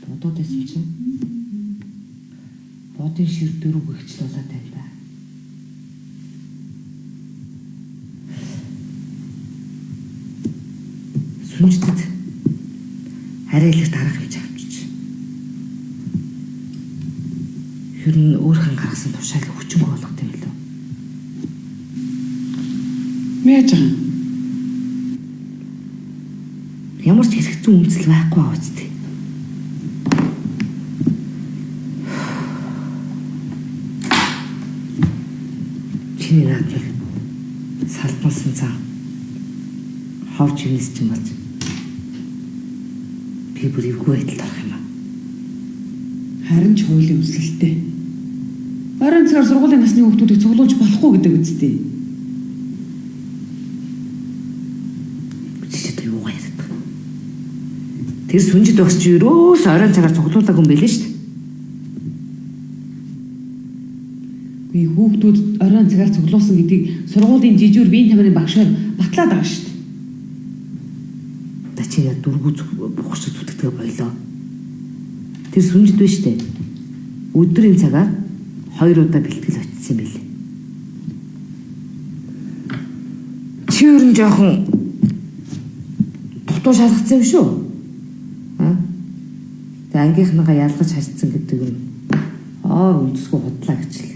Бодоод байсан чинь бодын шир дөрөв гихчлүүлээд байна да. Сүнжтэд харайлт арга хийж авчиж. Ер нь өөрхөн гаргасан тушаал хүчингүй болгох юм лөө. Мэж ямар ч хэрэгцээ үндэслэл байхгүй аа үстэй. Чиний наадмыг салбалсан цаа ховж юмс ч юм болж би бүр эвгүй байдалд орох юм аа. харин ч хуулийн үслэлтэй. Орон цагаар сургуулийн насны хүүхдүүдийг цуглуулж болохгүй гэдэг үстэй. Тэр сүнжид багч юурөөс орон цагаар цуглуулаагүй юм байлээ шүү дээ. Би хүүхдүүд орон цагаар цуглуулсан гэдгийг сургуулийн жижүүр биеийн тамирын багшаар батлаад байгаа шүү дээ. Та чи яа дургу бухарч зүтгэдэг боёлоо. Тэр сүнжид байна шүү дээ. Өдрийн цагаар 2 удаа бэлтгэл очсон юм байлээ. Чи ер нь жоохон дутуу шалгацсан юм шүү. Ангийнхныгаа ялгаж харьцсан гэдэг нь үндэсгүй худлаа гэж л.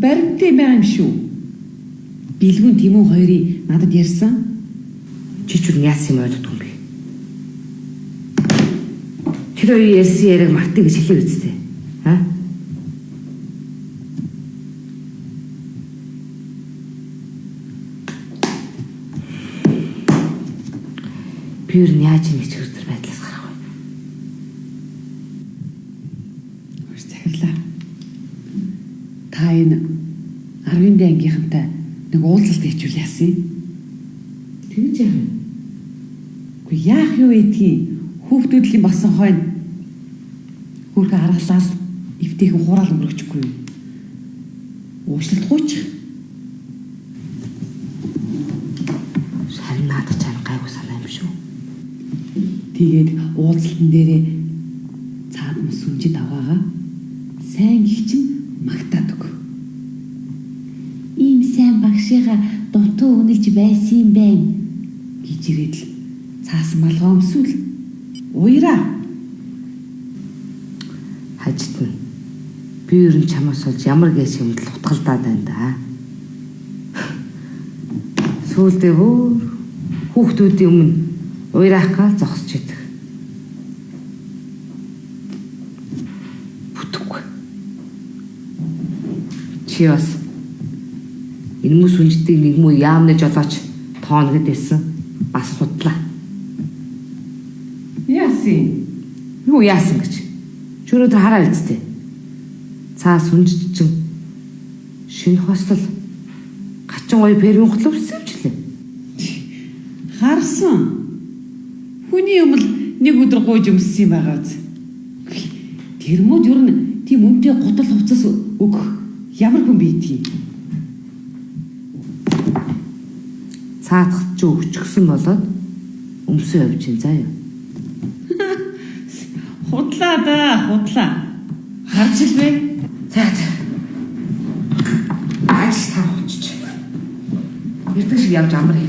Баримттай байгаа юм шүү. Билгүн Тимүү хоёрыг надад ярьсан. Чи ч юу яасан юм ойлгохгүй юм бэ? Тэр хоёр ярьсан яриаг мартыг гэж хэлээ үстэй. Би юу яаж ингэж хөрдөр байдлаас гарах вэ? Та энэ 10-ын ангийнхантай нэг уулзалт хийчихвэл яасан юм? Тэгж яах вэ? Үгүй яах юу гэдгийг хүүхдүүдлийн болсон хойно хүүргээ харгалаад эвтэйхэн хураал өнгөрөхгүй юу? Уучлалтгүй ч. Шарин наадах чам гайгүй санаа юм шүү. Тэгээд уулзалтан дээрээ цаад мөс сүнжид аваагаа сайн гихчин магтаад өг. Ийм сайн багшигаа дутуу үнэлж байсан юм байна гэж ирээд л цаасан малгай өмсвөл уяраа. Хажтна. Би ер нь чамаас олж ямар гээш юм л утгалдаад байна да. Сүүлдээ хүүхдүүдийн өмнө уйраах гал зогсож идэг. Чи бас энэ хүмүүс үнждэг нэг муу яамны жолооч тооногд байсан бас худлаа. Яасан? Юу яасан гэж? Чи өнөөдөр хараа үсттэй. Цаа сүнжид чин шинэ хостол гачин гоё пермин хөтлөв өсөвчлээ. Харсан. Хүний өмнө нэг өдөр гуйж өмссөн юм байгаа үз. Тэр мод юу н тийм өмдөө готол хувцас өгөх ямар хүн бийдгийг. Цаадах ч өвчгсөн болоод өмсөө явж ин заа юу. Худлаа да, худлаа. Харж л бэ. Цаад. Ажил тав очиж. Эрдэнэ шиг явж амрыг.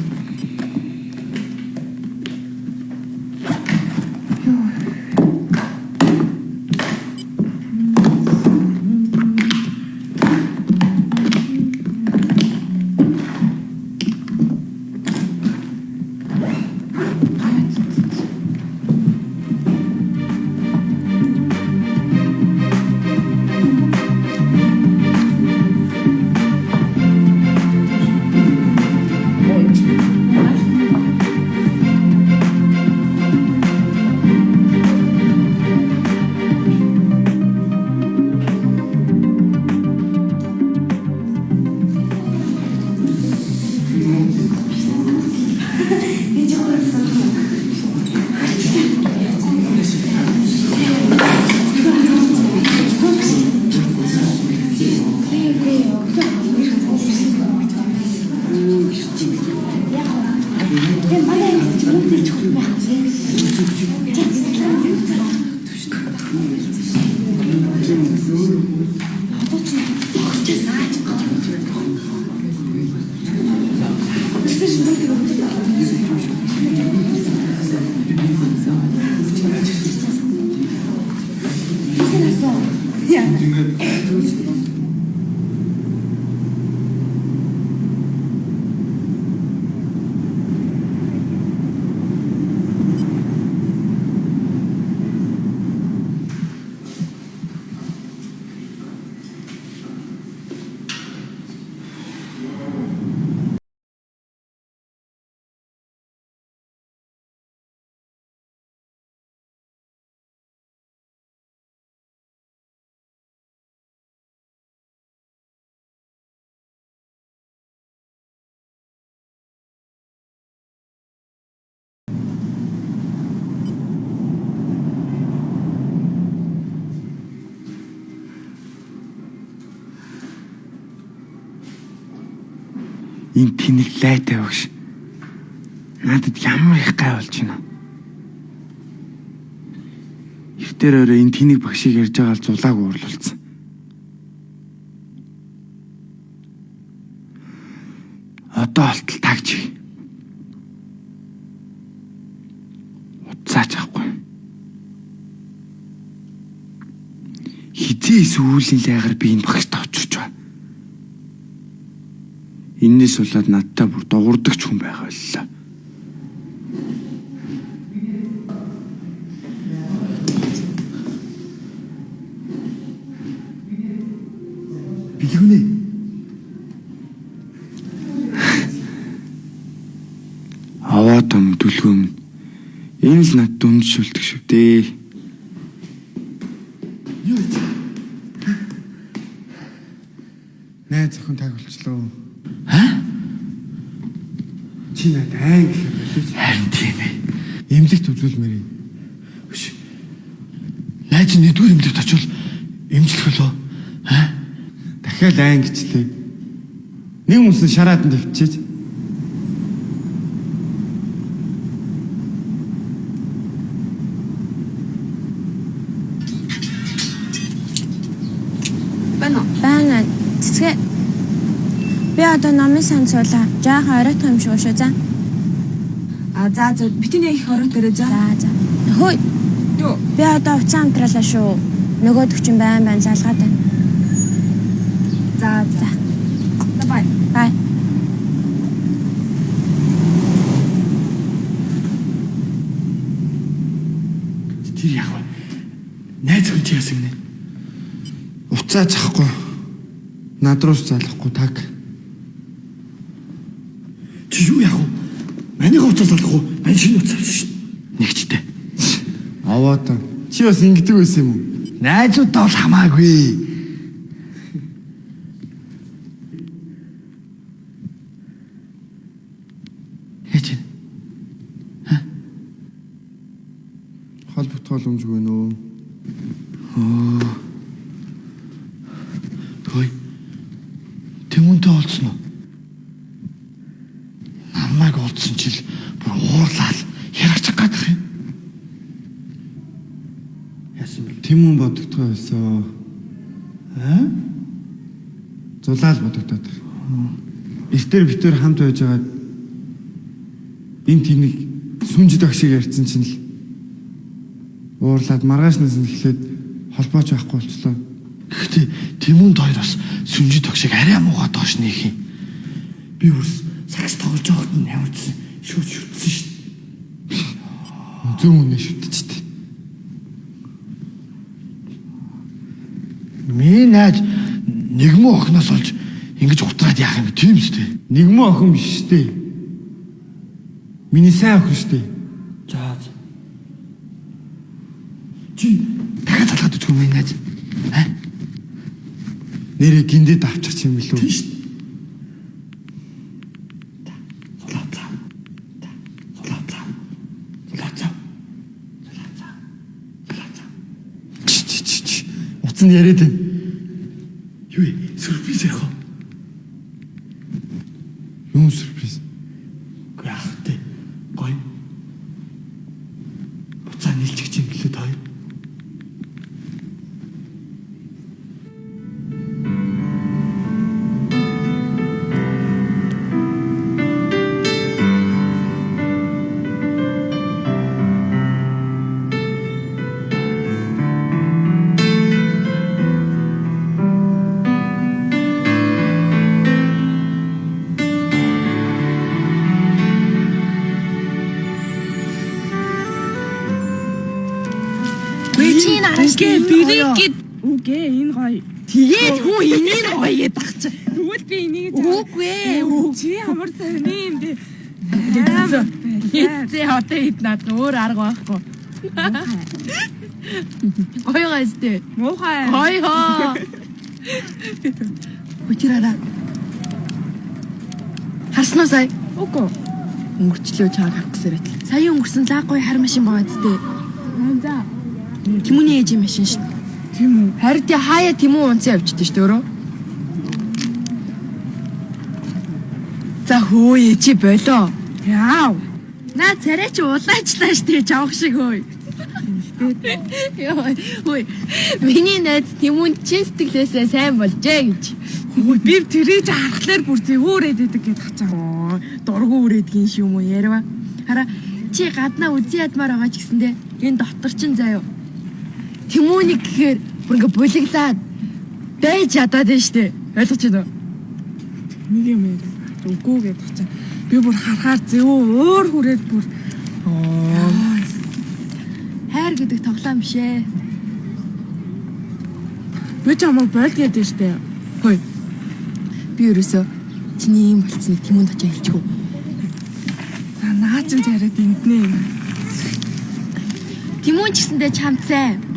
Энэ тэнэг лайтай багш. Надад ямар их гай болж байна. Ихтер өөрөө энэ тэнэг багшийг ярьж байгаа л зулааг уурлуулсан. Одоо олтол тагч. Уцаач авахгүй. Хизээ сүүлийн лайгаар би энэ багштай очиж байна. Эннээс болоод надтай бүр дуурдагч хүн байгаа боллоо. Билгүнэ. Аваа том дүлгөөм. Энэ л над дүнд шүлдэг шүү дээ. Юу вэ? Найз охин таг болчлоо. Чи надад айн гэх юм биш. Харин тийм ээ. Эмнэлэгт үзүүлмээр юм. Биш. Найз нэгдүгээр эмнэлэгт очивол эмчлэх болов. Дахиад айн гэчлээ. Нэг хүмүүс шараад нь тавьчихэж. Байна. Цэцгээ. Би одоо номын сан цуулаа. Жаахан оройтох юм шиг шүү за. За битний их оройтоо за. За. Хөөе. Юу? Би одоо уцаан амтралаа шүү. Нөгөөдөг чинь байн залгаад байна. За. Бай. Бай. Тэр яг ба. Найз хүн чи яасан гинэ? Уцаа захгүй. Над руу залахгүй таг. Чи юу яах вэ? Манийг уцаа залахгүй. Мань шинэ уцаа авсан шин. Нэгчтэй. Аваа та. Чи бас ингэдэг байсан юм уу? Найзуудаа бол хамаагүй. Хэж. Холбогдол өмжгүй нөө. Хөөе. Тэмүнтэй олсон уу? Намайг олсон чил бүр уурлал ярагч гадах юм. Яасан бэ? Тэмүн бодогдгоо байсан. Зулаал бодогдоод. Эртээр битээр хамт байж байгаа энэ тэнэг сүнжид агшиг ярьсан чинь л уурлаад маргаашнаас нь эхлээд холбооч байхгүй болчлоо. Гэхдээ Тэмүнд хоёр бас сүнжид агшиг арай муугаа доош нээх юм. Би үрс сакс тоглож байхад нь явуулсан шүтсэн шүү дээ. Зүүн үнэ шүтчихтэй. Миний найз нэгмөө охноос олж ингэж утраад яах юм бэ? Тийм шүү дээ. Нэгмөө охин биш шүү дээ. Миний сайн охин шүү дээ. За. Чи дахиад залгаад үзгүй миний найз. Нэрээ гиндэд авчих юм билүү? Тийм шүү дээ. Утас нь яриад байна. Юу вэ? Сюрприз яах вэ? Юу сюрприз? Гахтай. Гой. буцаа нийлчих юм гэлээ та хоёр. Үгүй энэ гоё. Тэгээд хүн энийг гоё гэдэг ах чи. Тэгвэл би энийг Үгүй ээ. чи ямар сони юм бэ? Эцээ хотоо ид над өөр арга байхгүй. Гоё гайстэй. Муухай. Гоё. Учираа. Харснаа сая. Үгүй. Өнгөрчлөө чааг харах гэсэн байт. Сая өнгөрсөн лаг гоё хар машин байгаа зү. За. Тэмүний ээж машин шүү дээ. Тийм үү? Харин тий хаяа Тэмүү унцсан явчихдээ шүү дээ өөрөө. За хөөе чи болоо. Яав. Наа царай чи улаачлаа штэ жавх шиг хөөе. Йоо хөөе. Миний найз Тэмүүнд чи сэтгэлээсээ сайн болжээ гэж. Ой би тэрийг харахлаар бүр зөөрээд идэг гэж хачаа. Дургу үрээдгийн шүү юм уу ярива. Хараа чи гаднаа үзий ядмаар байгаа ч гэсэндээ энэ дотор чин заяа. Тэмүүнийг гэхээр бүр ингээ булиглаад дайж ядаад байна штэ. Ойлгож байна уу? Нэг юм яа. Үгүй гэж хачаа. Би бүр харахаар өөр хүрээд бүр хайр гэдэг тоглоом биш ээ. би ч амаа бойл гэдэг штэ. Хөөе. Би ерөөсөө чиний юм болцсныг Тэмүүнд очиж хэлчихв. За наа чин яриад энднэ. Тэмүүн ч гэсэндээ чамд сайн.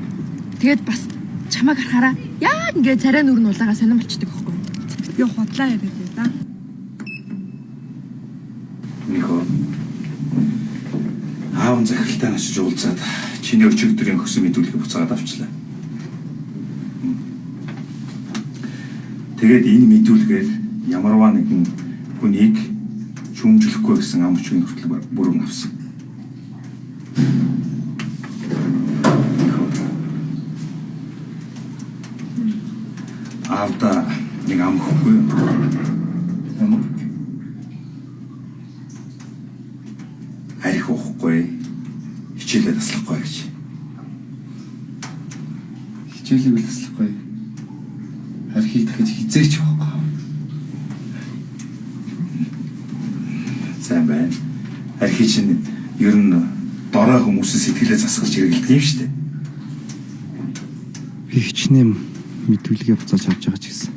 Тэгээд бас чамайг харахаараа яг ингээ царай нүрэн улаагаа сонирн болчдөг байхгүй юу? Би худлаа яриад байна. Нихо. Аав захиралтай очиж уулзаад чиний өчигдрийн хөсөн мэдүүлгийг буцаагаад авчлаа. Тэгээд энэ мэдүүлгээр ямарваа нэгэн хүнийг шүүмжлэхгүй гэсэн ам хүчний хүртэл бүрэн авсан. Аавда нэг ам хөхгүй юм. Арих уухгүй, хичээлээ таслахгүй гэж. Хичээлийг л таслахгүй. Архийг дахиж хизээч байхгүй. Сайн байна. Архи чинь ер нь дорой хүмүүсийн сэтгэлээ засгалж хэрэгэлдэг юм шүү дээ. Би хичнээн мэдүүлгээ буцааж авч байгаа ч гэсэн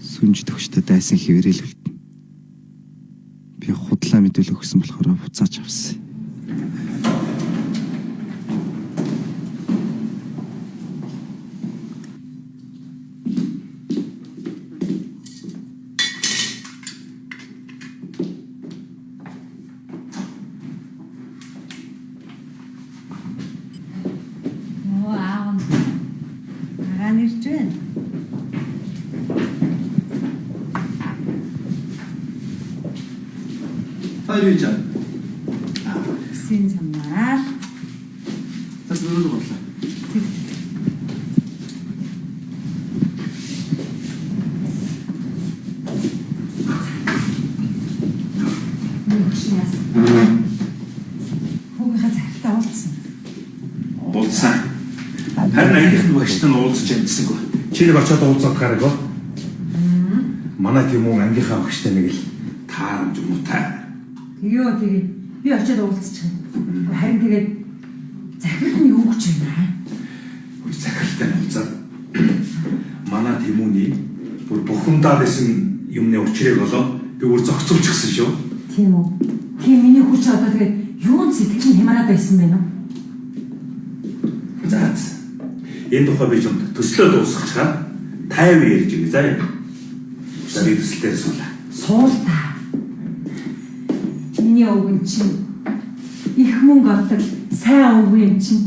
сүнж төгштэй дайсан хэвээрэл үлдэн. Би худлаа мэдүүлэг өгсөн болохоор буцааж авсан. Хайр гэж. Син самнаа. Tas нөрөөр бодлоо. Мөчнэс. Хүүгээ захтаа уулзсан. Уулзсан. Харин ангийнхан багштай нь уулзч амжсангүй. Чи нэг очиод уулзах гараагүй. Манай Тэмүү ангийнхаа багштай нэг л таарамж муутай. Йоо тэгээ би очиод уулзчих. Харин тэгээд захирал нь юу гэж байна? Үгүй захиралтай уулзаад манай Тэмүүний бүр бухимдаад исэн юмны учрыг болоо би бүр зохицуулчихсан шүү. Тийм үү. Тийм миний хүч одоо тэгээд юун сэтгэл нь хямараад байсан бэ нөө? За. Энэ тухай би ч төслөө дуусгачаад 50 ярьж байгаа. За яа. За би төсөлтөө суулаа. Суул та. Миний өвгөн чинь их мөнгө авдаг сайн өвгөн юм чинь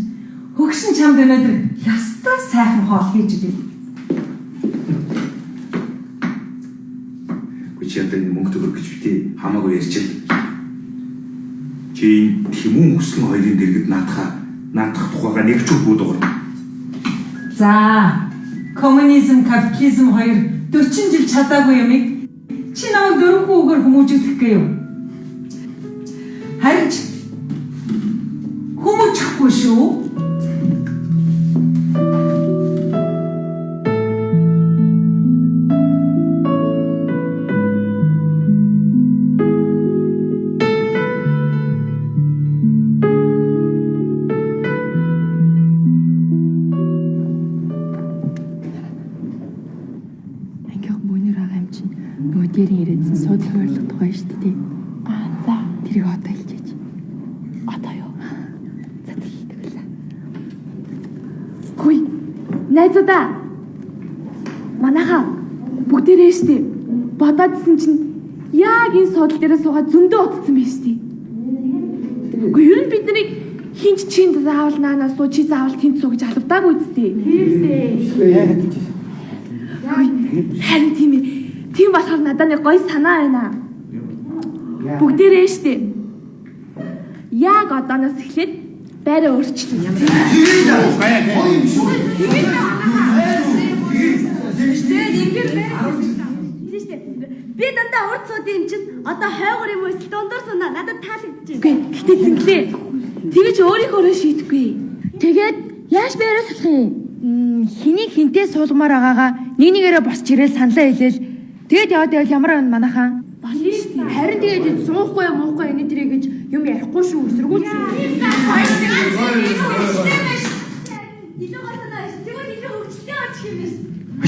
хөгшин чамд өнөөдөр ястаа сайхан хоол хийж өгье. Чи одоо энэ мөнгө төгрөг гэж бити хамаагүй ярьж байна. Чи Тэмүү өсгөн хоёрын дэргэд наатахаа наадах тухайга нэг ч үг дуурна. За, коммунизм, капитализм хоёр 40 жил чадаагүй юмыг чи намайг 4 үгээр хүмүүжүүлэх гээ юу? Харин хүмүүжихгүй шүү. Дээрийн ирээдсэн суудлын ойрлого тухай шүү дээ. За тэрийг одоо хэлчихэж. Одоо юу? За тэгвэл. Хүй. Найзуудаа. Манайхаа бүгдээрээ шүү дээ. Бодоодсэн чинь яг энэ суудлын дээрээ суугаад зөндөө утсан байж шүү дээ. Гэхдээ ер нь бид нарыг хинч чин заавал наанаас суу чи заавал тэнд суу гэж алавдаагүй үстэй. Тийм дээ. Харин тийм ээ. Тийм болохоор надад нэг гоё санаа байна. Бүгдээрээ штэ. Яг одооноос эхлээд байраа өөрчлөн юм. Би дандаа урд сууд юм чинь одоо хойгор юм уу эсвэл дундуур сунаа надад таалагдчих. Үгүй гэхдээ зинглээ. Тэгэж өөрийнхөө шийдэхгүй. Тэгээд яаж байраа салах юм? Хэнийг хинтээ суулгамаар байгаагаа нэг нэгээрээ босч ирэл саналаа хэлээл. Тэгээд яваад ямар байна манайхаа? Болно шүү дээ. Харин тэгээд суухгүй муухгүй энэ тэрэг гэж юм ярихгүй шүү. Эсэргүүл шүү.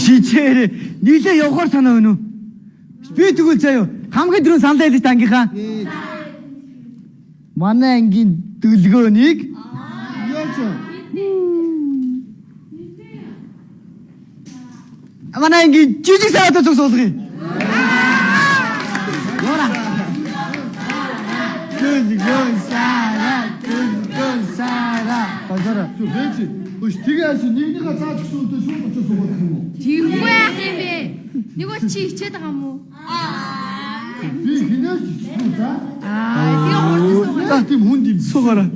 Шийчээрээ нийлээ явахаар санаа байна уу? Би тэгвэл заяа хамгийн дөрөв саналаа хэлж ангийнхаа. Манай ангийн дэлгөөнийг манай ангийн жижиг саадаа зүг суулгая. Яра. Гүн сара. Базара. Зүг бэч. Өш тэгээс нэгнийхээ цааш гисэн үнтэй шууд очиж суугаад юм уу? Тэггүй яах юм бэ? Нэг бол чи хичээд байгаа юм уу? Би хинээс чи за. Тэгээ хурдан суугаа. За тийм хүнд юм суугаараа.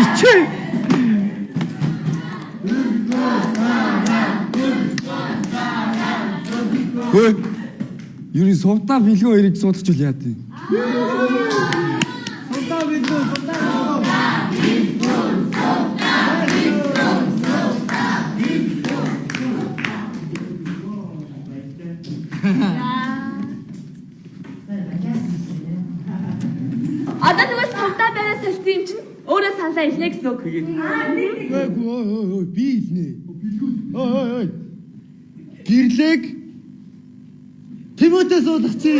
Ичээ. Хөөе. Юу н сувтаа билгөө ирэх суудагч үл яа тий. Сувтаа билгөө Одоо тэгвэл сувтаа байраа солисон юм чинь өөрөө саналаа хэлнэ гэсэн үг. ой би илнэ. Ой. Гэрлэг Тимотес суудагчи.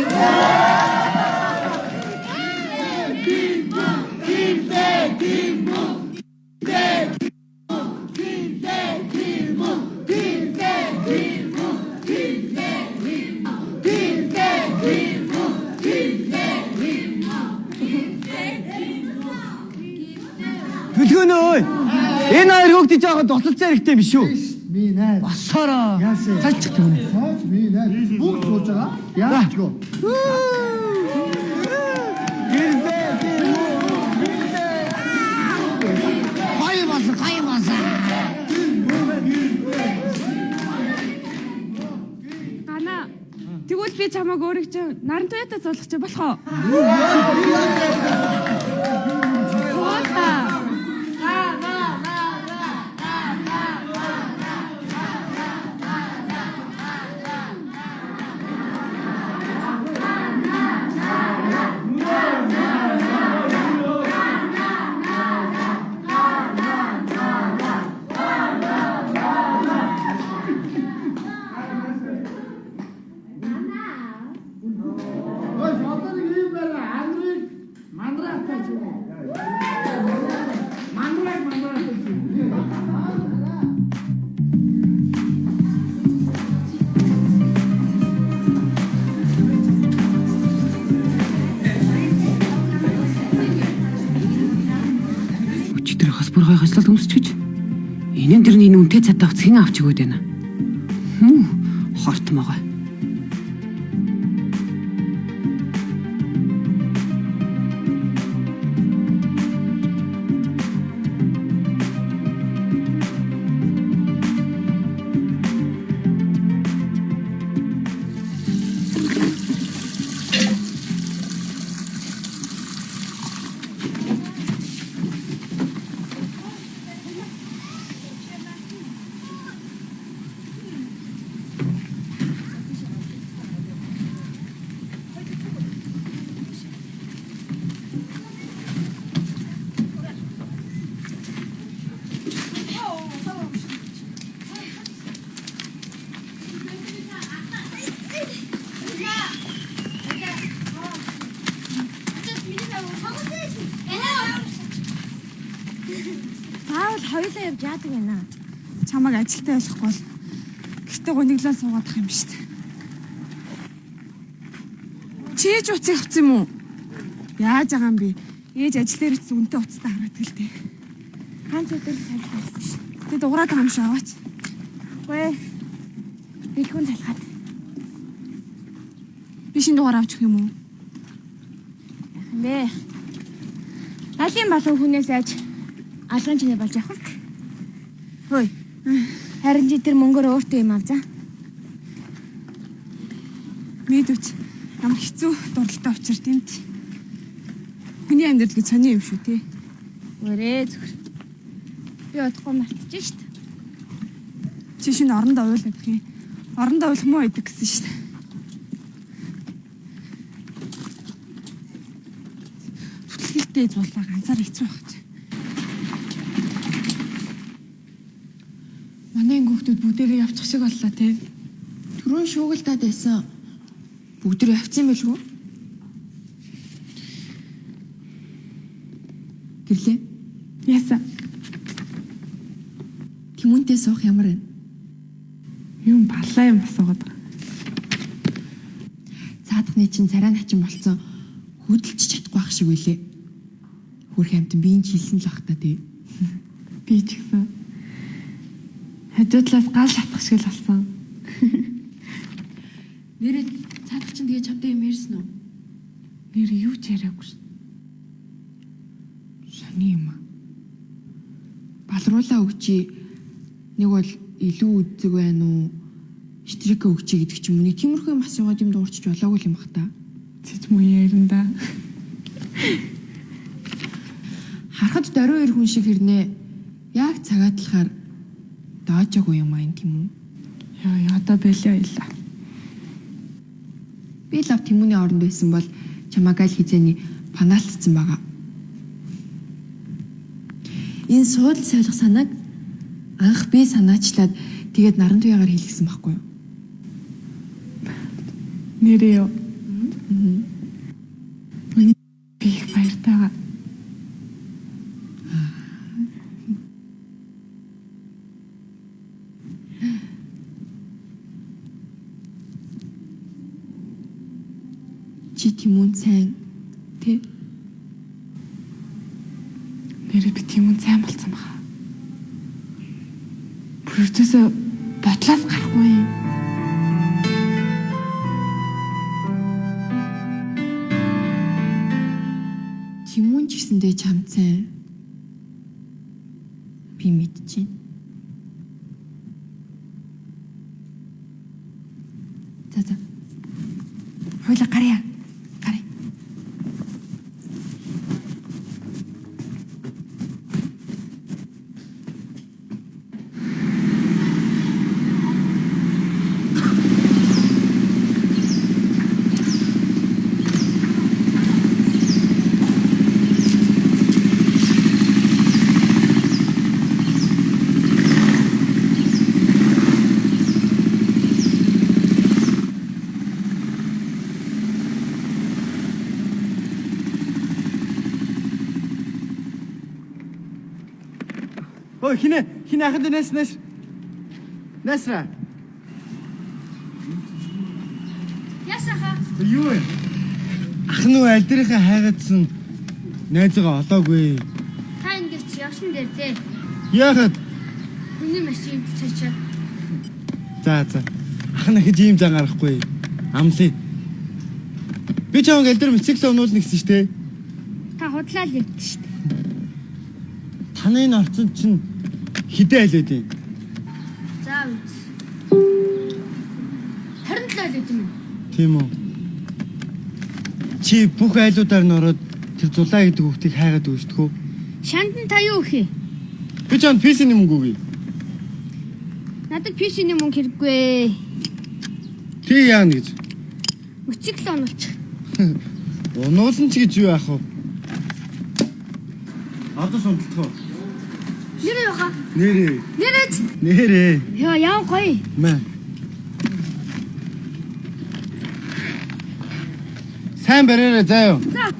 Төлгөнөө. Энэ хоёр хүүхдээ жоохон дослолцоо хэрэгтэй биш үү? Би наа. Басараа. Цаач тэгнэ. Цаач би наа. Бүгд сууж байгаа. Яачгүй. Хаймас. Гана. Тэгвэл би чамайг өөрийг чинь наран туятаа зуулгах чи болох уу? Хаслал өмсч гэж энэ дэрний үнэтэй цадаа авц хэн авч өгөөд байна. Хортмоогоо. хоёулаа явж яадаг байна. Чамайг ажилтаа ойлгохгүй бол гэртээ гониглал суугаад ах юм шүү дээ. Чээж уцыг авсан юм уу? Яаж байгаа юм бэ? Ээж ажил дээр ч үнтэй уцтай харагддаг л дээ. Ганц өдөр салж байсан шүү. Тэд уграад байгаа юм шиг аваач. Гүй. Би хүн залхаад. Би шинэ дугаар авчих юм уу? Нэ. Алын балуу хүнээс айж алган чинээ болж явах вэ? Хөөе. Харин чи тэр мөнгөөр өөртөө юм авзаа. Мэдвч ямар хэцүү дурлалтай учир тийм ч. Хүний амьдрал гэж сони юм шүү тий. Өрөө зөвхөр. Би удахгүй мартчих шүү дээ. Чи шинэ орондоо уйлах гэх юм. Орондоо уйлах муу идэг гэсэн шүү дээ. Түлхэлтэй зулаа ганцаар хэцүү байх. Манай хүүхдүүд бүгдээрээ явчих шиг боллоо тий. Түрүүн шуугалтаад байсан. Бүгдээ явцсан байлгүй. Гэрлээ. Яса. Тимүнтэй суух ямар вэ? Юм балаа юм асуугаад байгаа. Цаадахны чинь царай начин болцсон хөдөлж чадахгүй байх шиг үлээ. Хөрх амтан биеийн жилсэн л бах та тий. Би ч гэсэн. Хажуудлаас гал шатах шиг л болсон. Нэрээ цаадах чинь тэгээ чамтай юм ярьсан уу? Нэр юу ч яриаггүй шүү. Шани юм аа. Балруулаа өгчий. Нэг бол илүү үзэг байна уу? Штрик өгчий гэдэг ч юм уу. Нэг тиймэрхүү юм асуугаад юм дуурчиж болоогүй юм бах та. Цэц муу ярина да. Харахад дөрөв ир хүн шиг хэрнээ. Яг цагаатлахаар даажаагүй юм аа тийм үү? Яа одоо бэлээ ойлаа. Би лав Тимүний оронд байсан бол чамааг аль хизээний панаалтсан байгаа. Энэ суудл солих санааг анх би санаачлаад тэгээд наран туяагаар хийлгэсэн байхгүй юу? Нэрээ юу? Би их баяртайгаа. Чи Тимүн сайн тий? Нэрээ би Тимүн сайн болсон баха. Бүртөөсөө бодлоос гарахгүй юм. Тимүн ч гэсэндээ чамд сайн. Би мэдчихээн. За. Хойло гарья. Гарья. Ой хинэ ахын дэнэс. Насра. Ясаха. Юу вэ? Ах нь аль дээрээ хайгаадсан найзгаа олоогүй. Та ингэж явсан дээр дээ. Яагаад? Хүний машин цаачаа. За. Ах нь их ийм зан гарахгүй. Амлаа. Би чамд аль дээр мотоцикл унуулна гэсэн шүү дээ. Та худлаа л явдсан шүү дээ. Таны энэ орцсон чинь хідээ айлээд юм. За үз. 27 айлээд юм. Тийм үү. Чи бүх айлуудаар нь ороод тэр зулаа гэдэг хүүхдийг хайгаад өгсдөг үү? Шанд нь та юу өгье? Би чамд писэний мөнгө өгье. Надад пишний мөнгө хэрэггүй. Тий яана гэж. Мотоцикл оруулчих. Унуулна ч гэж юу яах вэ? Одоо сунталтах уу? Нэрээ яха. Нэрээ. Яа гоё. Мэ. Сайн бариараа заяа. За.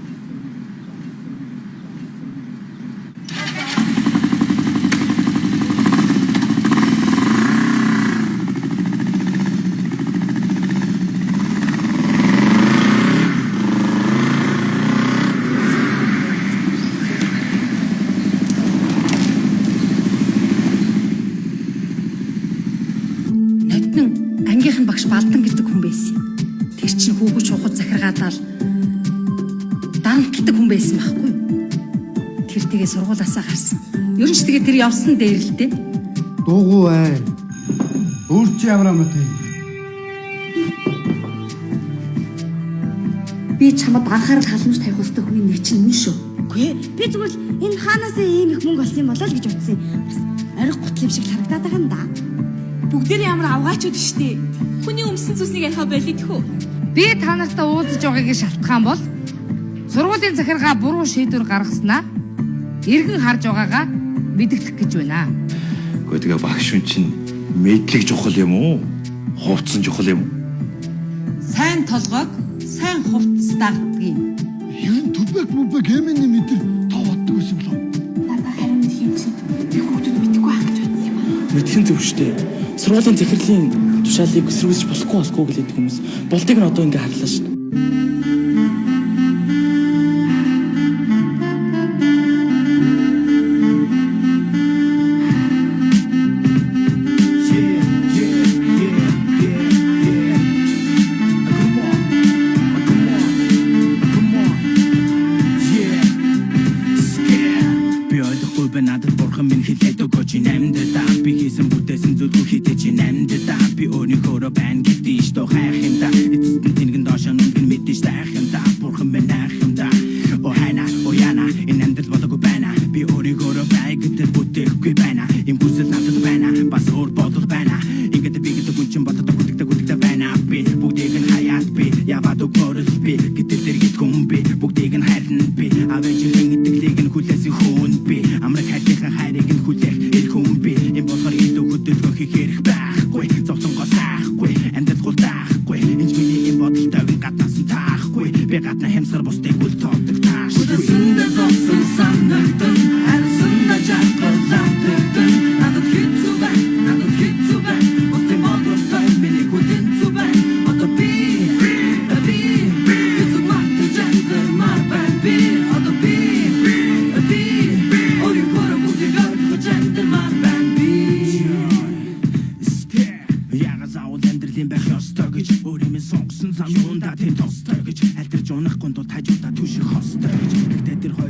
мэддэг хүн байсан байхгүй. Тэр тэгээ сургуулаасаа гарсан. Ер нь ч тэгээ тэр явсан дээр л дээ. Дуугүй бай. Өөр чи ямар амт вэ? Би чамд анхаарал халамж тавих хөстэй хүний нэг чинь мөн шүү. Үгүй ээ. Би зүгээр л энэ хаанаас ийм их мөнгө олсон юм болоо л гэж бодсон юм. Бас ориг гутал юм шиг харагдаад байгаа юм да. Бүгдээр ямар авгаачуд штэ. Хүний өмсөн цуснийг яхаа болидхүү. Би та нартай уулзаж байгаагийн шалтгаан бол сургуулийн захиргаа буруу шийдвэр гаргаснаа эргэн харж байгаагаа мэдгэх гэж байна. Гэхдээ тэгээ багш хүн чинь мэдлэг чухал юм уу? Хувцсан чухал юм уу? Сайн толгойг сайн хувцас дагдаг юм. Ер нь түбэг мүбэг хэмээн мэдэр тавааддаг байсан болов. Надад харин тийм чинь би хүүхдүүд мэдгүй байх гэж бодсон юм аа. Мэдхэн зөв штэ. Сургуулийн захирлын тушаалыг эсэргүүцэж болохгүй гэдэг хүмүүс болдыг нь одоо ингээ харлаа штэ. Надад бурхан минь хэлээд өгөө чи нэмдэ та би хийсэн бүтээсэн зүдгүү хитэ чи нэмдэ та би өөрийнхөө байн гэдэг ш тоо хайх юм да эцэст нь тэнгэн доошоо нүгэн мэдэж таах юм да бурхан минь наах юм да о хайна о яна энэ амьдрал болоогүй байна би өөрийнхөө бай гэдэг бүтээхгүй байна им бүсэл надад байна бас өөр бодол байна ингээд би гэдэг хүн чинь боддог гүдэгтэй байна би бүгдийг нь хаяад би яваад өгөөрөл би гэдэг дэргэд хүн би бүгдийг нь харин би авэж итгэлийг нь хүлээсэн хүн би амраг хайрын хайрыг нь хүлээх ил хүн би энэ болохоор илүү хөдөлгөөх хэрэг байхгүй зовлонгоо сайхгүй амьдрал гол таахгүй энэ миний энэ бодолтой гаднаас нь таахгүй би гадна хэмсэр бусдыг үл тоогдог тааш хүлээсэндээ зовсон санагдсан арсна жагалааддаг надад хэцүү бай бусдын бодолтой миний хүлээн бай одоо би хэцүү махт жангар мар бай би одоо би байх ёстой гэж өөрийн сонгосон зам юундаа тэнд тостой гэж альтерж унахгүй тул тажуудаа түших хостой гэж. Тэгтээ тэр